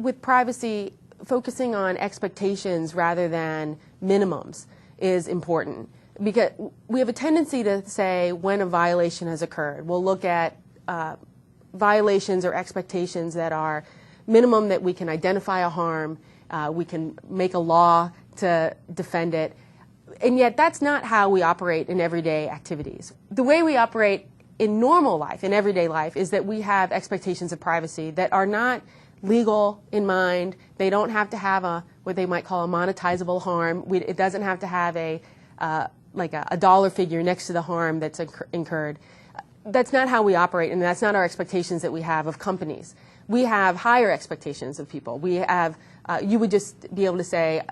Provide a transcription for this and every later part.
with privacy, focusing on expectations rather than minimums is important, because we have a tendency to say when a violation has occurred. We'll look at violations or expectations that are minimum, that we can identify a harm, we can make a law to defend it, and yet that's not how we operate in everyday activities. The way we operate in normal life, in everyday life, is that we have expectations of privacy that are not legal in mind. They don't have to have what they might call a monetizable harm. It doesn't have to have like a dollar figure next to the harm that's incurred. That's not how we operate, and that's not our expectations that we have of companies. We have higher expectations of people. We have, you would just be able to say,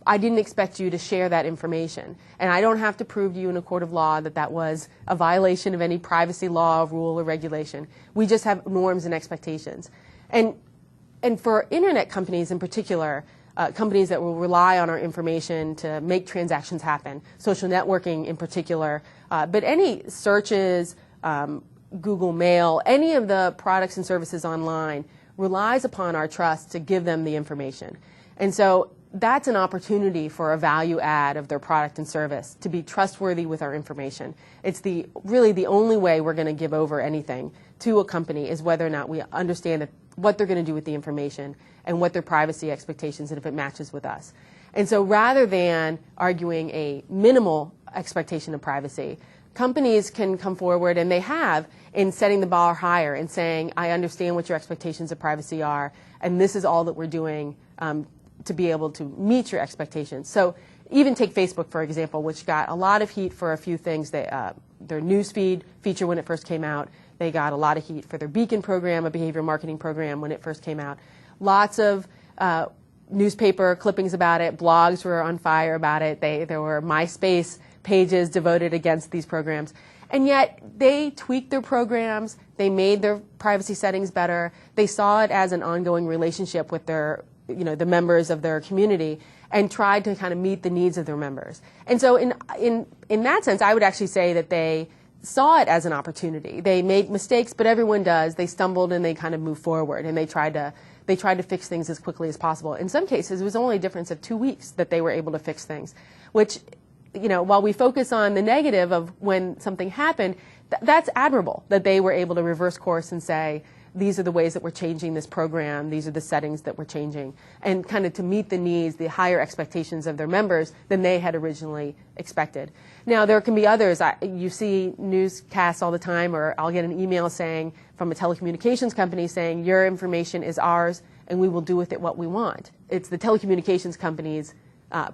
I didn't expect you to share that information, and I don't have to prove to you in a court of law that that was a violation of any privacy law, rule, or regulation. We just have norms and expectations. And for internet companies in particular, companies that will rely on our information to make transactions happen, social networking in particular, but any searches, Google Mail, any of the products and services online relies upon our trust to give them the information. And so that's an opportunity for a value add of their product and service, to be trustworthy with our information. It's really the only way we're going to give over anything to a company, is whether or not we understand what they're going to do with the information and what their privacy expectations, and if it matches with us. And so rather than arguing a minimal expectation of privacy, companies can come forward, and they have, in setting the bar higher and saying, I understand what your expectations of privacy are, and this is all that we're doing to be able to meet your expectations. So even take Facebook, for example, which got a lot of heat for a few things. Their newsfeed feature when it first came out. They got a lot of heat for their Beacon program, a behavioral marketing program, when it first came out. Lots of newspaper clippings about it. Blogs were on fire about it. There were MySpace pages devoted against these programs. And yet they tweaked their programs. They made their privacy settings better. They saw it as an ongoing relationship with their, the members of their community, and tried to kind of meet the needs of their members. And so in that sense, I would actually say that they saw it as an opportunity. They made mistakes, but everyone does. They stumbled, and they kind of moved forward, and they tried to fix things as quickly as possible. In some cases, it was only a difference of 2 weeks that they were able to fix things, which, while we focus on the negative of when something happened, that's admirable that they were able to reverse course and say, these are the ways that we're changing this program, these are the settings that we're changing, and kind of to meet the needs, the higher expectations of their members than they had originally expected. Now, there can be others. You see newscasts all the time, or I'll get an email saying from a telecommunications company saying, your information is ours, and we will do with it what we want. It's the telecommunications company's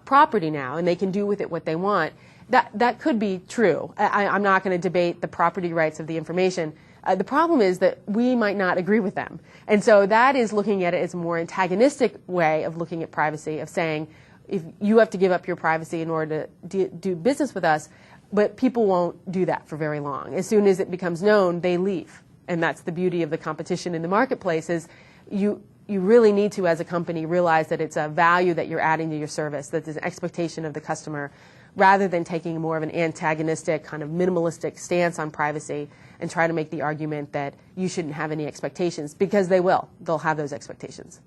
property now, and they can do with it what they want. That could be true. I'm not going to debate the property rights of the information. The problem is that we might not agree with them. And so that is looking at it as a more antagonistic way of looking at privacy, of saying, if you have to give up your privacy in order to do business with us, but people won't do that for very long. As soon as it becomes known, they leave. And that's the beauty of the competition in the marketplace, is you really need to, as a company, realize that it's a value that you're adding to your service, that there's an expectation of the customer, rather than taking more of an antagonistic, kind of minimalistic stance on privacy and try to make the argument that you shouldn't have any expectations, because they will. They'll have those expectations.